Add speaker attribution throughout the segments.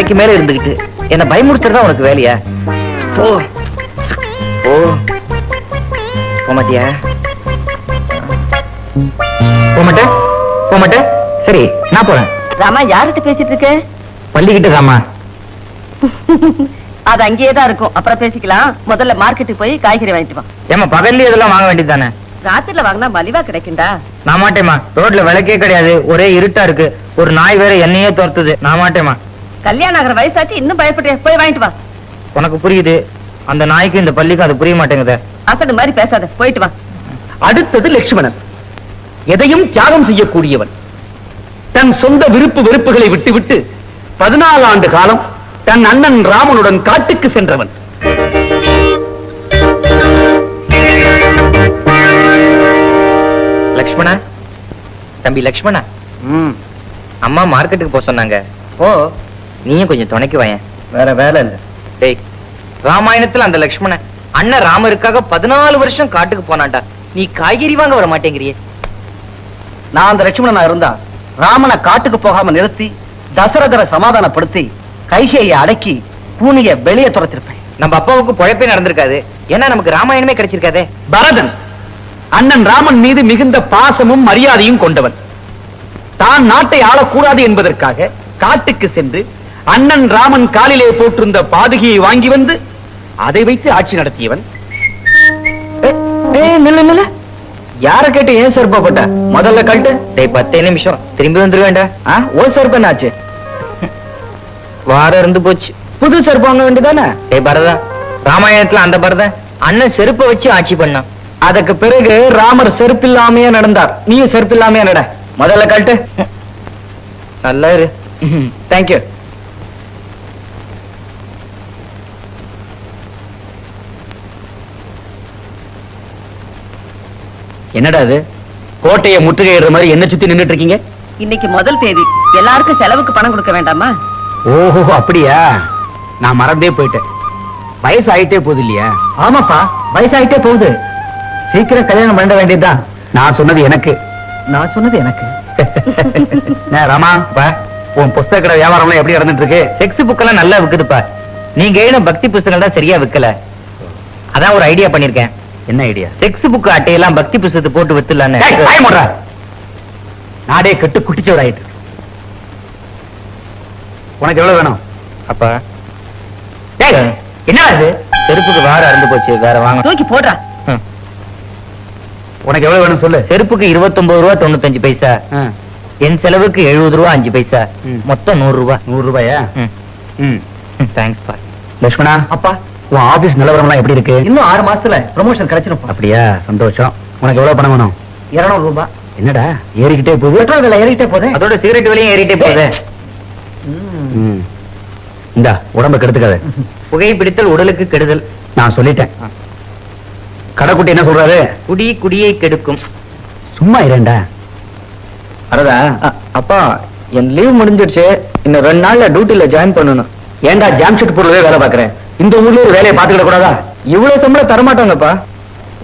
Speaker 1: தலைக்கு மேல இருந்துகிட்டு என்ன பயமுறுத்துறதா உனக்கு வேலையா? ஓ ஓ போமாட்டியா? போமாட்ட? சரி நான் போறேன்.
Speaker 2: ராமா யார்கிட்ட பேசிட்டு இருக்க?
Speaker 1: பள்ளிக்கிட்ட ராமா.
Speaker 2: அது அங்கேயேதான் இருக்கும், அப்புறம் பேசிக்கலாம். முதல்ல மார்க்கெட்டுக்கு போய் காய்கறி வாங்கிட்டு வா.
Speaker 1: ஏமா பகல்ல இதெல்லாம் வாங்க வேண்டியது தானே?
Speaker 2: ராத்திரில வாங்கினா மலிவா கிடைக்கும்டா.
Speaker 1: நான் மாட்டேமா, ரோட்ல விளக்கே கிடையாது, ஒரே இருட்டா இருக்கு, ஒரு நாய் வேற என்னையே துரத்துது. நான் மாட்டேமா.
Speaker 2: கல்யாணம் ஆகிற வயசாச்சு இன்னும் பயப்படுறேன், போய் வாங்கிட்டு வா.
Speaker 1: உனக்கு புரியுது, அந்த நாய்க்கு இந்த பள்ளிக்கு அது புரிய மாட்டேங்குது.
Speaker 2: அசடு மாதிரி பேசாத, போயிட்டு வா.
Speaker 3: அடுத்தது லட்சுமணன். எதையும் தியாகம் செய்யக்கூடியவன். தன் சொந்த விருப்பு வெறுப்புகளை விட்டுவிட்டு 14 ஆண்டு காலம் தன் அண்ணன் ராமனுடன் காட்டுக்கு சென்றவன்.
Speaker 1: லக்ஷ்மணா, தம்பி லக்ஷ்மணா, அம்மா மார்க்கெட்டுக்கு போக சொன்னாங்க. ஓ, நீயும் கொஞ்சம் துணைக்கு வாயேன்.
Speaker 3: வேற வேலை இல்ல.
Speaker 1: டேய், ராமாயணத்துல அந்த லக்ஷ்மணன் அண்ணன் ராமருக்காக 14 வருஷம் காட்டுக்கு போனான்டா. நீ காய்கறி வாங்க வர மாட்டேங்கிறியே.
Speaker 3: நான் அந்த லட்சுமணனா இருந்தா ராமனை காட்டுக்கு போகாம நிறுத்தி தசரதரை சமாதானப்படுத்தி கைகையை அடக்கி கூனிய வெளியே துரத்திருப்பேன்.
Speaker 1: நம்ம அப்பாவுக்கு பொழைப்பே நடந்திருக்காது, ஏன்னா நமக்கு ராமாயணமே கிடைச்சிருக்காதே.
Speaker 3: பரதன் அண்ணன் ராமன் மீது மிகுந்த பாசமும் மரியாதையும் கொண்டவன். தான் நாட்டை ஆளக்கூடாது என்பதற்காக காட்டுக்கு சென்று அண்ணன் ராமன் காலிலே போட்டிருந்த பாதுகையை வாங்கி வந்து அதை வைத்து ஆட்சி நடத்தியவன். யார கேட்டு ஏன் செருப்பா போட்ட? முதல்ல கழட்டு.
Speaker 1: டேய், 10 நிமிஷம் திரும்பி வந்துருவேண்டா.
Speaker 3: ஓ செருப்பு என்னாச்சு?
Speaker 1: வாரம் இருந்து போச்சு.
Speaker 3: புது செருப்பு வாங்க வேண்டியதானே?
Speaker 1: டேய் பரதா, ராமாயணத்துல அந்த பரதன் அண்ணன் செருப்பை வச்சு ஆட்சி பண்ணான்.
Speaker 3: அதுக்கு பிறகு ராமர் செருப்பு இல்லாமையே நடந்தார், நீயும் செருப்பு இல்லாமையே நட. முதல்ல கழட்டு.
Speaker 1: நல்லா இரு.
Speaker 3: தேங்க்யூ. என்னடா அது, கோட்டையை முற்றுகையிடுற மாதிரி என்ன சுத்தி நின்னுட்டு இருக்கீங்க?
Speaker 2: இன்னைக்கு முதல் தேதி, எல்லாருக்கும் செலவுக்கு பணம் கொடுக்க வேண்டாமா?
Speaker 3: ஓஹோ அப்படியா, நான் மறந்தே போயிட்டேன். வயசு ஆயிட்டே போகுது இல்லையா? ஆமாப்பா, வயசாயிட்டே போகுது. சீக்கிரம் கல்யாணம் பண்ண வேண்டியதுதான். நான் சொன்னது எனக்கு. ராமா, உன் புஸ்தக கடை வியாபாரம் எப்படி நடந்துட்டு இருக்கு?
Speaker 1: செக்ஸ் புக்கெல்லாம் நல்லா விக்குதுப்பா. நீங்க எழுதின பக்தி புஸ்தகம் தான் சரியா விக்கல. அதான் ஒரு ஐடியா பண்ணிருக்கேன்.
Speaker 3: என்ன ஐடியா?
Speaker 1: செக்ஸ் புக் அட்டையெல்லாம் பக்தி புஸ்தகத்தை போட்டு வித்துலான்னு.
Speaker 3: நாடே கெட்டு குட்டிச்சோர் ஆயிட்டு. உனக்கு எவ்வளவு வேணும்?
Speaker 1: அப்பா என்ன அது? செருப்புக்கு வாரம் அறுந்து போச்சு, வேற வாங்க.
Speaker 2: தூக்கி போடுறா.
Speaker 3: உனக்கு எவ்வளவு வேணும் சொல்லு.
Speaker 1: செருப்புக்கு 29 ரூபா 95 பைசா, என் செலவுக்கு 70 ரூபா 5 பைசா, மொத்தம் 100 ரூபா.
Speaker 3: 100 ரூபாயா?
Speaker 1: தேங்க்ஸ் பா.
Speaker 3: லட்சுமணா, அப்பா உன் ஆபீஸ் நிலவரம்லாம் எப்படி இருக்கு? இன்னும் 6 மாசத்துல ப்ரமோஷன் கிடைச்சிடும். அப்படியா, சந்தோஷம். உனக்கு எவ்வளவு பணம் வேணும்? 200 ரூபாய். என்னடா ஏறிக்கிட்டே போகுது? பெட்ரோல் விலை ஏறிக்கிட்டே போகுது, அதோட சிகரெட் விலையும் ஏறிட்டே போகுது. இந்தா, உடம்பு கெடுத்துக்காத.
Speaker 1: புகை பிடித்தல் உடலுக்கு கெடுதல்.
Speaker 3: நான் சொல்லிட்டேன். கடைக்குட்டி என்ன சொல்றாரு?
Speaker 1: குடி குடியை கெடுக்கும்.
Speaker 3: சும்மா இரண்டா அரதா. அப்பா, என் லீவ் முடிஞ்சிடுச்சு, இன்னும் 2 நாள்ல டியூட்டில ஜாயின் பண்ணணும். ஏண்டா ஜாம்ஷெட் பொருளவே வேலை பாக்குறேன், இந்த ஊர்ல ஒரு வேலையை பாத்துக்கிட கூடாதா? இவ்வளவு சம்பளம் தரமாட்டாங்கப்பா.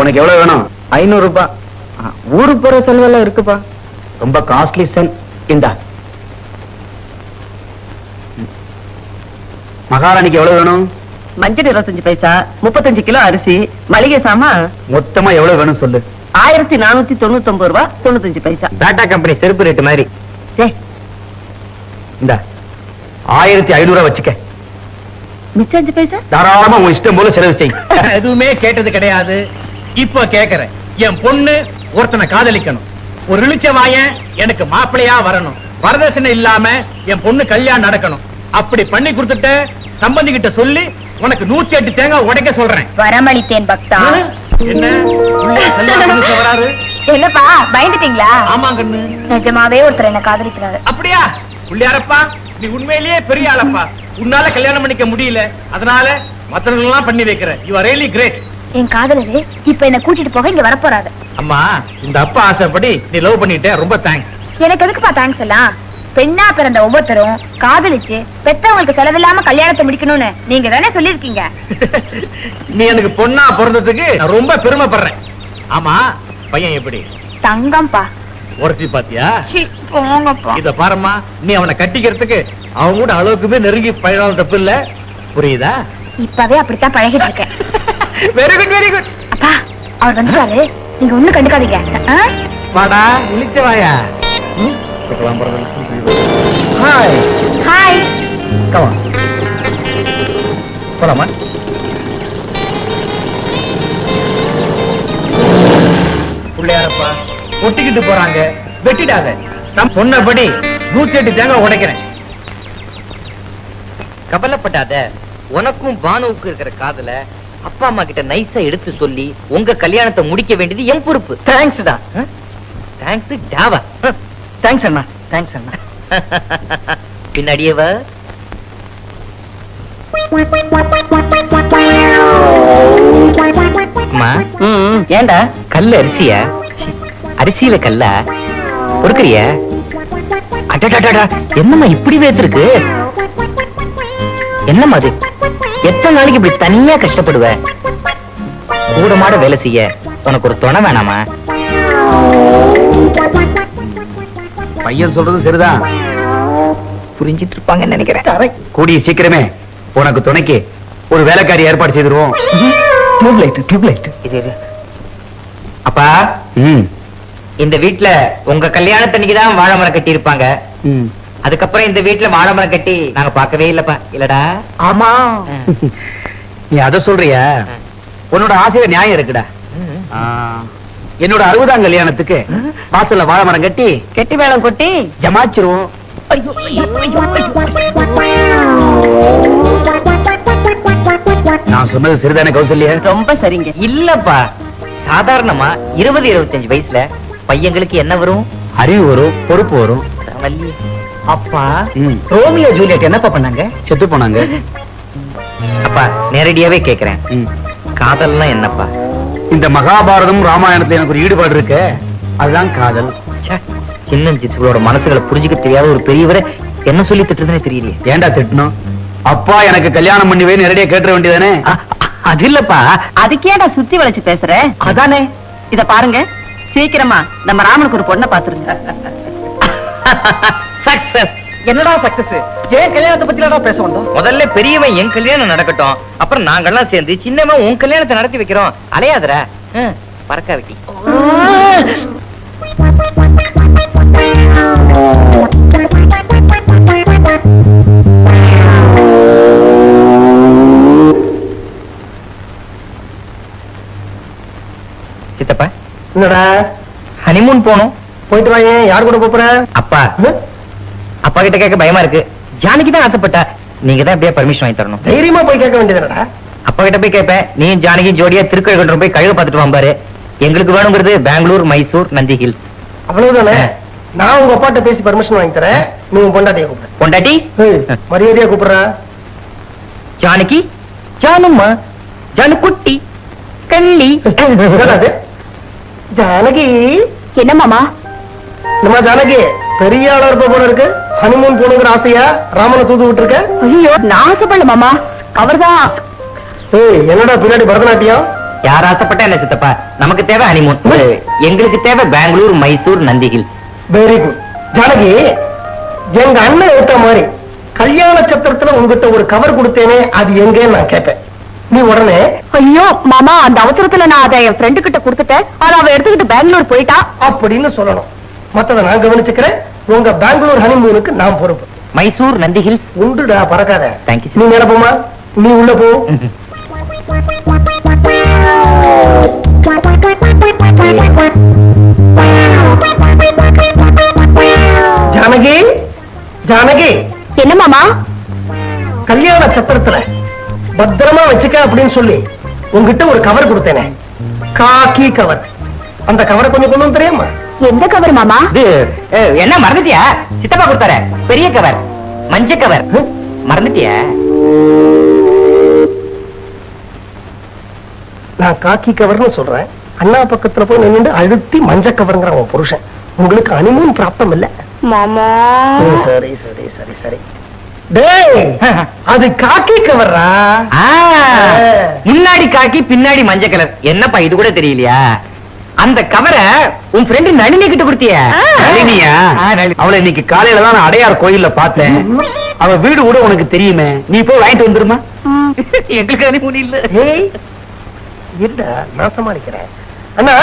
Speaker 3: உனக்கு எவ்வளவு வேணும்? 500 ரூபாய். ஊருக்கு போற செலவெல்லாம் இருக்குப்பா, ரொம்ப காஸ்ட்லி சென். இந்தா. மகாராணிக்கு எவ்வளவு வேணும்?
Speaker 2: மஞ்சள் 25 பைசா, 35 கிலோ அரிசி, மளிகை சாமா
Speaker 3: மொத்தமா எவ்வளவு வேணும் சொல்லு.
Speaker 2: 1499 ரூபா 95 பைசா.
Speaker 1: டாடா கம்பெனி செருப்பு ரேட்டு மாதிரி.
Speaker 3: இந்த 1500 வச்சுக்க.
Speaker 2: மிச்சம் 5 பைசா
Speaker 3: தாராளமா உன் இஷ்டம் போல செலவு செய்.
Speaker 4: எதுவுமே கேட்டது கிடையாது, இப்ப கேக்குறேன். என் பொண்ணு ஒருத்தனை காதலிக்கணும், ஒரு இழுச்ச வாயன் எனக்கு மாப்பிள்ளையா வரணும், வரதட்சணை இல்லாம என் பொண்ணு கல்யாணம் நடக்கணும். அப்படி பண்ணி கொடுத்துட்ட சம்பந்தி கிட்ட சொல்லி உனக்கு 108 தேங்காய் உடைக்க சொல்றேன்.
Speaker 5: வரமளித்தேன் பக்தா.
Speaker 4: என்ன வராரு?
Speaker 5: என்னப்பா பயந்துட்டீங்களா?
Speaker 4: ஆமாங்கன்னு.
Speaker 5: நிஜமாவே ஒருத்தர் என்ன காதலிக்கிறாரு.
Speaker 4: அப்படியா? புள்ளியாரப்பா, நீ உண்மையிலேயே பெரிய ஆளப்பா. உன்னால கல்யாணம் பண்ணிக்க முடியல, அதனால மத்தவங்க எல்லாம் பண்ணி வைக்கிற. You are really great.
Speaker 5: என் காதலரு இப்ப என்ன கூட்டிட்டு போக இங்க வரப்போறாரு.
Speaker 4: அம்மா, இந்த அப்பா ஆசைப்படி நீ லவ் பண்ணிட்ட, ரொம்ப தேங்க்ஸ்.
Speaker 5: எனக்கு எதுக்குப்பா தேங்க்ஸ் எல்லாம்? பெண்ணா பிறந்த ஒவ்வொருத்தரும் காதலிச்சு பெத்தவங்களுக்கு செலவில்லாம கல்யாணத்தை முடிக்கணும்னு நீங்க தானே சொல்லிருக்கீங்க.
Speaker 4: நீ எனக்கு பொண்ணா பிறந்ததுக்கு நான் ரொம்ப பெருமைப்படுறேன். ஆமா, பையன் எப்படி?
Speaker 5: தங்கம்பா.
Speaker 4: ஒருத்தி பாத்தியா?
Speaker 5: போங்கப்பா.
Speaker 4: இத பாருமா, நீ அவனை கட்டிக்கிறதுக்கு அவங்க கூட அளவுக்குமே நெருங்கி பழகாத தப்பு இல்ல, புரியுதா?
Speaker 5: இப்பவே அப்படித்தான் பழகிட்டு இருக்கேன்.
Speaker 4: Very good very good.
Speaker 5: அப்பா, அவர் வந்துட்டாரு, நீங்க ஒண்ணும் கண்டுக்காதீங்க.
Speaker 4: வாடா இழிச்ச வாயா. Hi
Speaker 5: hi.
Speaker 4: கமா போலாமா? பிள்ளையாரப்பா ஒட்டிக்கிட்டு போறாங்க, வெட்டிடாத. நான் சொன்னபடி 108 தேங்காய் உடைக்கிறேன்.
Speaker 1: கவலைப்படாத. உனக்கும் பானுவுக்கு இருக்கிற காதல அப்பா அம்மா கிட்ட நைஸா எடுத்து சொல்லி உங்க கல்யாணத்தை முடிக்க வேண்டியது என் பொறுப்பு.
Speaker 3: தேங்க்ஸ் டா.
Speaker 1: தேங்க்ஸ் டாவா.
Speaker 3: தேங்க்ஸ் அண்ணா. தேங்க்ஸ் அண்ணா.
Speaker 1: பின்னாடியே வா. அம்மா,
Speaker 2: ஏண்டா
Speaker 1: கல்லு அரிசியா? ச்சீ, அரிசியில கல்லா பொறுக்கிறிய? அடடடடா, என்னம்மா இப்படி வேத்திருக்கு? என்னம்மா அது? எத்தனை நாளைக்கு இப்படி தனியா கஷ்டப்படுவ? கூட மாட வேலை செய்ய உனக்கு ஒரு துணை வேணாமா?
Speaker 3: பையன் சொல்றது சரிதான்,
Speaker 1: புரிஞ்சிட்டு இருப்பாங்கன்னு நினைக்கிறேன்.
Speaker 3: கூடிய சீக்கிரமே உனக்கு துணைக்கு ஒரு வேலைக்காரி ஏற்பாடு செய்திருவோம். டியூப்லைட்.
Speaker 1: இரு, இரு. அப்பா, இந்த வீட்ல உங்க கல்யாணத்தன்னைக்கு தான் வாழை மரம் கட்டி இருப்பாங்க. அதுக்கப்புறம் இந்த வீட்ல வாழை மரம் கட்டி நாங்க பார்க்கவே இல்லப்பா. இல்லடா?
Speaker 3: ஆமா. நீ அத சொல்றியா? உன்னோட ஆசையில நியாயம் இருக்குடா. என்னோட 60ஆம் கல்யாணத்துக்கு வாசல்ல வாழை மரம் கட்டி
Speaker 2: கெட்டி மேளம் கொட்டி
Speaker 3: ஜமாச்சிருவோம். நான் சொன்னது சரிதானே கௌசல்யா?
Speaker 2: ரொம்ப சரிங்க.
Speaker 1: இல்லப்பா, சாதாரணமா 20-25 வயசுல பையங்களுக்கு என்ன வரும்?
Speaker 3: அறிவு வரும், பொறுப்பு வரும்.
Speaker 1: வள்ளி.
Speaker 3: அப்பா, ரோமியோ ஜூலியட் என்னப்பா பண்ணாங்க? செத்து போனாங்க.
Speaker 1: அப்பா, நேரடியாவே கேக்குறேன், காதல்னா என்னப்பா?
Speaker 3: இந்த மகாபாரதம் ராமாயணத்துல எனக்கு ஒரு ஈடுபாடு இருக்கு, அதுதான் காதல்.
Speaker 1: ச்சே, சின்ன சிசுகளோட மனசுகளை புரிஞ்சுக்க தெரியாத ஒரு பெரியவரை என்ன சொல்லி திட்டுறதுன்னு தெரியலையே.
Speaker 3: ஏன்டா திட்டணும்? அப்பா எனக்கு கல்யாணம் பண்ணி வை நேரடியா கேட்டுற வேண்டியதானே?
Speaker 1: அது இல்லப்பா.
Speaker 2: அதுக்கேடா சுத்தி வளைச்சு பேசுற?
Speaker 3: அதானே.
Speaker 2: இத பாருங்க, சீக்கிரமா நம்ம ராமனுக்கு ஒரு பொண்ணை பாத்துருங்க.
Speaker 1: சக்சஸ்.
Speaker 3: என்னடா சக்சஸ்? ஏன் கல்யாணத்தை பத்தி பேச வந்தோம்?
Speaker 1: முதல்ல பெரியவன் என் கல்யாணம் நடக்கட்டும், அப்புறம் நாங்கெல்லாம் சேர்ந்து சின்னவன் உன் கல்யாணத்தை நடத்தி வைக்கிறோம். அலையாதரா பறக்க வெட்டி. சித்தப்பா,
Speaker 3: என்னடா
Speaker 1: ஹனிமூன் போனோம்.
Speaker 3: போயிட்டு வாங்க. யார் கூட போற?
Speaker 1: அப்பா, அப்பா கிட்ட கேட்க பயமா இருக்கு. ஜானகி தான் ஆசைப்பட்டா, நீங்க தான் எப்படியா பர்மிஷன் வாங்கி தரணும்.
Speaker 3: தைரியமா போய் கேட்க வேண்டியதுடா.
Speaker 1: அப்பா கிட்ட போய் கேட்பேன், நீ ஜானகி ஜோடியா திருக்கழுகுன்றம் போய் கழுகு பார்த்துட்டு வாம்பாரு. எங்களுக்கு வேணுங்கிறது பெங்களூர், மைசூர், நந்தி ஹில்ஸ்.
Speaker 3: அவ்வளவுதானே? நான் உங்க அப்பாட்ட பேசி பர்மிஷன் வாங்கி தரேன். நீ உன் பொண்டாட்டியை கூப்பிடு.
Speaker 1: பொண்டாட்டி
Speaker 3: மரியாதையா கூப்பிடுற.
Speaker 1: ஜானகி, ஜானும்மா, ஜானுக்குட்டி, கள்ளி.
Speaker 3: ஜானகி.
Speaker 5: என்ன மாமா?
Speaker 3: நம்ம ஜானகி பெரிய ஆளா இருப்ப போல இருக்கு. ஹனிமூன் போனுங்கிற ஆசையா ராமனை தூது விட்டு இருக்க?
Speaker 5: ஐயோ, நான் ஆசைப்படல மாமா, அவர்தான்.
Speaker 3: என்னடா பின்னாடி பரதநாட்டியம்?
Speaker 1: யார் ஆசைப்பட்டா என்ன சித்தப்பா, நமக்கு தேவை ஹனிமூன். எங்களுக்கு தேவை Bangalore, Mysore, Nandi hills.
Speaker 3: Very good. Janaki, எங்க அண்ணன் விட்ட மாதிரி கல்யாண சத்திரத்துல உங்ககிட்ட ஒரு கவர் கொடுத்தேனே, அது எங்கன்னு நான் கேட்பேன். நீ உடனே
Speaker 5: ஐயோ மாமா, அந்த அவசரத்துல நான் அதை என் ஃப்ரெண்டு கிட்ட கொடுத்துட்டேன், அதை அவ எடுத்துக்கிட்டு பெங்களூர் போயிட்டா
Speaker 3: அப்படின்னு சொல்லணும். மத்தத நான் கவனிச்சுக்கிறேன். உங்க பெங்களூர் ஹனிமூனுக்கு நான் பொறுப்பு.
Speaker 1: மைசூர், நந்தி ஹில்ஸ்.
Speaker 3: உண்டுடா, பறக்காத.
Speaker 1: தேங்க்யூ.
Speaker 3: நீ மேல போமா, நீ உள்ள போ. ஜானகி, ஜானகி.
Speaker 5: என்ன மாமா?
Speaker 3: கல்யாண சத்திரத்துல பத்திரமா வச்சுக்க அப்படின்னு சொல்லி உங்ககிட்ட ஒரு கவர் கொடுத்தேனே, காக்கி கவர். அந்த கவரை கொஞ்சம் கொண்டு வந்து தெரியுமா?
Speaker 5: எந்த கவர் மாமா?
Speaker 1: என்ன மறந்துட்டியா? சித்தப்பா கொடுத்தார பெரிய கவர், மஞ்ச கவர். மறந்துட்டியா?
Speaker 3: நான் காக்கி கவர்னு சொல்றேன். அண்ணா பக்கத்துல போய் நின்று அழுத்தி மஞ்ச கவர்ங்கிற உன் புருஷன். உங்களுக்கு ஹனிமூன் பிராப்தம் இல்ல
Speaker 5: மாமா.
Speaker 3: சரி சரி சரி சரி. டேய், அது காக்கி கவர்ரா.
Speaker 1: முன்னாடி காக்கி, பின்னாடி மஞ்ச கலர். என்னப்பா இது கூட தெரியலையா? அந்த கவரை உன் ஃப்ரெண்டு நளினி கிட்ட கொடுத்திய
Speaker 3: நளினியா? அவளை இன்னைக்கு காலையில தான் நான் அடையார் கோயில்ல பார்த்தேன். அவ வீடு கூட உனக்கு தெரியுமே, நீ போய் வாங்கிட்டு வந்துருமா?
Speaker 1: எங்களுக்கு அனுமதி இல்ல.
Speaker 4: ஏய் இருடா, நான் சமாளிக்கிறேன். அண்ணா,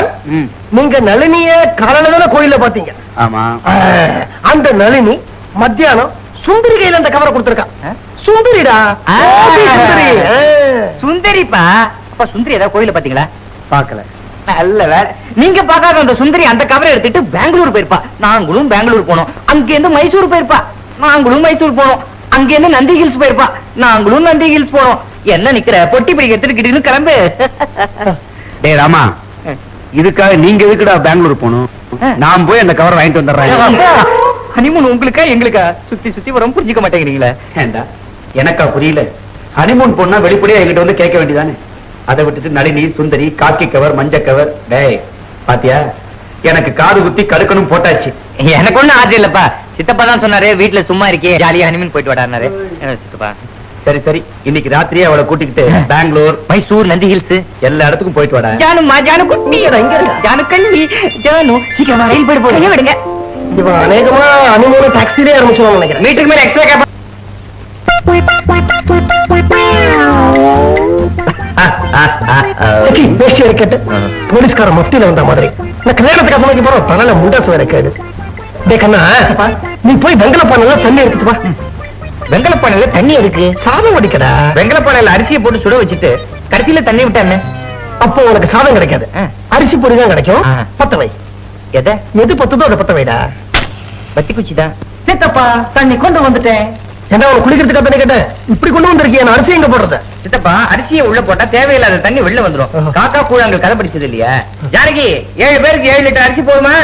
Speaker 4: நீங்க நளினிய காலையில தானே கோயில்ல பாத்தீங்க?
Speaker 3: ஆமா.
Speaker 4: அந்த நளினி மத்தியானம் சுந்தரி கையில அந்த கவரை கொடுத்திருக்கா. சுந்தரிடா. சுந்தரி.
Speaker 1: சுந்தரிப்பா. அப்பா சுந்தரி ஏதாவது கோயில பாத்தீங்களா?
Speaker 3: பாக்கல.
Speaker 1: நல்ல வேலை. நீங்க பாக்காத அந்த சுந்தரி அந்த கவரை எடுத்துட்டு பெங்களூர் போயிருப்பா. நாங்களும் பெங்களூர் போனோம். அங்க இருந்து மைசூர் போயிருப்பா. நாங்களும் மைசூர் போனோம். அங்க இருந்து நந்தி ஹில்ஸ் போயிருப்பா. நாங்களும் நந்தி ஹில்ஸ் போனோம். என்ன நிக்கிற பொட்டி பிடிக்க எடுத்துக்கிட்டு கிளம்பு.
Speaker 3: டேய் ராமா, இதுக்காக நீங்க எதுக்குடா பெங்களூர் போகணும்? நான் போய் அந்த கவர் வாங்கிட்டு வந்துடுறேன்.
Speaker 1: ஹனிமூன் உங்களுக்கா எங்களுக்கா? சுத்தி சுத்தி வரும், புரிஞ்சுக்க மாட்டேங்கிறீங்களா?
Speaker 3: ஏண்டா, எனக்கா புரியல? ஹனிமூன் பொண்ணா வெளிப்படையா என்கிட்ட வந்து கேட்க வேண்டியதானே? அதை விட்டுட்டு நளினி, சுந்தரி, காக்கி கவர், மஞ்ச கவர். டேய் பாத்தியா, எனக்கு காது குத்தி கடுக்கணும் போட்டாச்சு.
Speaker 1: எனக்கு ஒண்ணும் ஆசை இல்லப்பா. சித்தப்பா தான் சொன்னாரு, வீட்டுல சும்மா இருக்கே, ஜாலியா ஹனிமூன் போயிட்டு வாடாரு. சித்தப்பா
Speaker 3: சரி சரி, இன்னைக்கு ராத்திரியே அவளை கூட்டிக்கிட்டு பெங்களூர்,
Speaker 1: மைசூர், நந்தி ஹில்ஸ்
Speaker 3: எல்லா இடத்துக்கும் போயிட்டு வாடா.
Speaker 1: ஜானுமா, ஜானு குட்டி, ஜானு கண்ணி, ஜானு சீக்கிரமா ரயில் போயிட்டு போடுங்க விடுங்க.
Speaker 4: இவன் அநேகமா அனுமதி டாக்ஸிலே ஆரம்பிச்சுவாங்க நினைக்கிறேன்.
Speaker 1: மீட்டருக்கு மேல எக்ஸ்ட்ரா கேப்பா.
Speaker 4: பேசி இருக்கட்டு போலீஸ்கார மத்தியில வந்த மாதிரி நான் கல்யாணத்துக்கு அசமைக்கு போறோம். தலையில முண்டாசு வேற கேடு. டே கண்ணா, நீ போய் வெங்கலப்பானையில தண்ணி எடுத்துட்டு வா.
Speaker 1: வெங்கலப்பானையில தண்ணி இருக்கு.
Speaker 4: சாதம் வடிக்கடா.
Speaker 1: வெங்கலப்பானையில அரிசியை போட்டு சுட வச்சுட்டு கடைசியில தண்ணி விட்டானே.
Speaker 4: அப்போ உனக்கு சாதம் கிடைக்காது, அரிசி பொடி தான் கிடைக்கும். பத்த வை.
Speaker 1: எதை?
Speaker 4: எது பத்துதோ அதை பத்த வைடா.
Speaker 1: பத்தி குச்சிதான்.
Speaker 4: சித்தப்பா, தண்ணி கொண்டு வந்துட்டேன். என்ன உனக்கு குளிக்கிறதுக்கு தண்ணி கேட்டேன்? இப்படி கொண்டு வந்திருக்கேன். நான் அரிசி எங்க போடுறது?
Speaker 1: சித்தப்பா, அரிசியை உள்ள போட்டா தேவையில்லாத தண்ணி வெளில வந்துரும். காக்கா கூழாங்க கதை படிச்சது இல்லையா? ஜானகி, 7 பேருக்கு 7 லிட்டர் அரிசி போதுமா?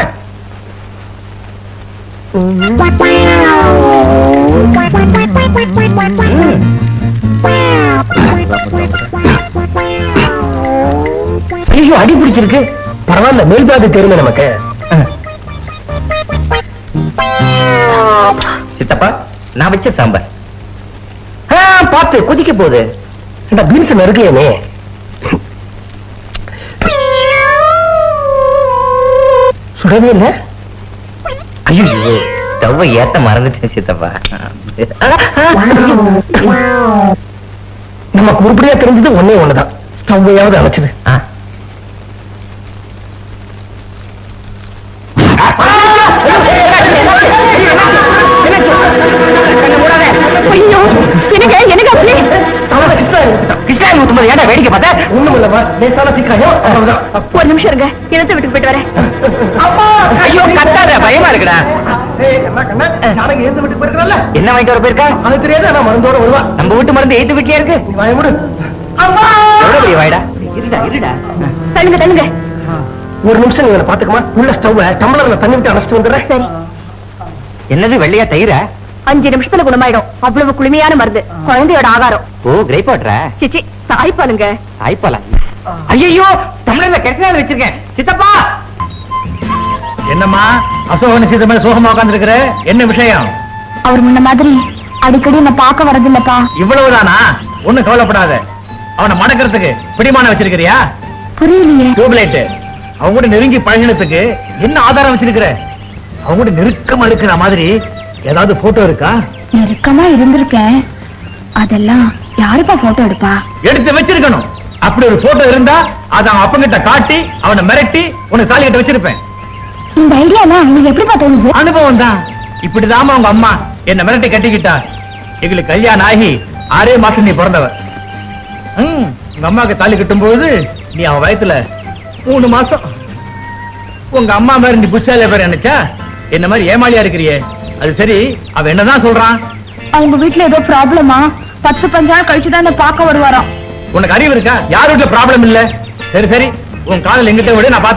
Speaker 4: ஐயோ, அடி பிடிச்சிருக்கு. பரவாயில்ல, மேல் பாதி தெரியுமே நமக்கு.
Speaker 1: சித்தப்பா, நான் வச்ச சாம்பார். பார்த்து கொதிக்க போகுது.
Speaker 4: பீன்ஸ் நறுக்கலையே. சுடவே இல்ல.
Speaker 1: ஐயோ, ஸ்டவ் ஏத்த மறந்துட்டேன் சித்தப்பா.
Speaker 4: நமக்கு உருப்படியா தெரிஞ்சது ஒன்னே ஒண்ணுதான். ஸ்டவ்வையாவது அணைச்சது.
Speaker 1: வேடிக்கை பார்த்தா
Speaker 4: ஒண்ணும் இல்லமா, லேசான சிக்காயம்.
Speaker 5: ஒரு நிமிஷம் இருங்க, இனத்தை விட்டு போயிட்டு வரேன்.
Speaker 1: ஐயோ கத்தாத, பயமா இருக்குடா. என்ன வாங்கிட்டு வர போயிருக்கா?
Speaker 4: அது தெரியாது, ஆனா மருந்தோட வருவா.
Speaker 1: நம்ம வீட்டு மருந்து எய்த்து வீட்லயே இருக்கு.
Speaker 4: பயமுடு.
Speaker 1: எவ்வளவு பெரிய வாய்டா. இருடா இருடா.
Speaker 5: தள்ளுங்க தள்ளுங்க.
Speaker 4: ஒரு நிமிஷம் நீங்க பாத்துக்குமா, உள்ள ஸ்டவ் டம்ளர்ல தண்ணி விட்டு அணைச்சிட்டு வந்துடுறேன்.
Speaker 5: சரி.
Speaker 1: என்னது வெள்ளையா தயிரா?
Speaker 5: 5 நிமிஷத்துல குணமாயிடும். அவ்வளவு குளுமையான மருந்து, குழந்தையோட ஆகாரம்.
Speaker 1: ஓ, கிரேப் வாட்டரா?
Speaker 5: சிச்சி, தாய்ப்பாலுங்க.
Speaker 1: தாய்ப்பாலா? ஐயோ, தமிழ்ல கெட்டநாள் வச்சிருக்கேன். சித்தப்பா,
Speaker 4: என்னம்மா அசோகன சீத மேல சோகமா உட்கார்ந்து இருக்கிற? என்ன விஷயம்?
Speaker 5: அவர் முன்ன மாதிரி அடிக்கடி என்ன பார்க்க வரதில்லப்பா.
Speaker 4: இவ்வளவுதானா? ஒண்ணும் கவலைப்படாத. அவனை மடக்கிறதுக்கு பிடிமான வச்சிருக்கிறியா?
Speaker 5: புரியலையே.
Speaker 4: டியூப்லைட் அவங்க கூட நெருங்கி பழகினதுக்கு என்ன ஆதாரம் வச்சிருக்கிற? அவங்க கூட நெருக்கமா இருக்கிற மாதிரி ஏதாவது போட்டோ இருக்கா?
Speaker 5: நெருக்கமா இருந்திருக்கேன். அதெல்லாம் யாருப்பா போட்டோ எடுப்பா?
Speaker 4: எடுத்து வச்சிருக்கணும். அப்படி ஒரு போட்டோ இருந்தா அதை அவன் அப்பங்கிட்ட காட்டி அவனை மிரட்டி உனக்கு தாலி கட்ட வச்சிருப்பேன்.
Speaker 5: இந்த ஐடியாலாம் உங்களுக்கு எப்படிப்பா தோணுது?
Speaker 4: அனுபவம் தான். இப்படிதாம உங்க அம்மா என்ன மிரட்டி கட்டிக்கிட்டா. எங்களுக்கு கல்யாணம் ஆகி 6 மாசம் நீ பிறந்தவ. உங்க அம்மாவுக்கு தாலி கட்டும் போது நீ அவன் வயத்துல 3 மாசம். உங்க அம்மா மாதிரி நீ புச்சாலே பேர் நினைச்சா என்ன மாதிரி ஏமாளியா இருக்கிறியே. அது சரி, அவ என்னதான் சொல்றான்?
Speaker 5: அவங்க வீட்டுல ஏதோ ப்ராப்ளமா? 10-15 நாள் கழிச்சுதான் என்ன பார்க்க வருவாராம்.
Speaker 4: உனக்கு அறிவு இருக்கா? யார் வீட்டுல ப்ராப்ளம் இல்ல? சரி சரி, உன் காதல் எங்கிட்ட விட நான் பாத்து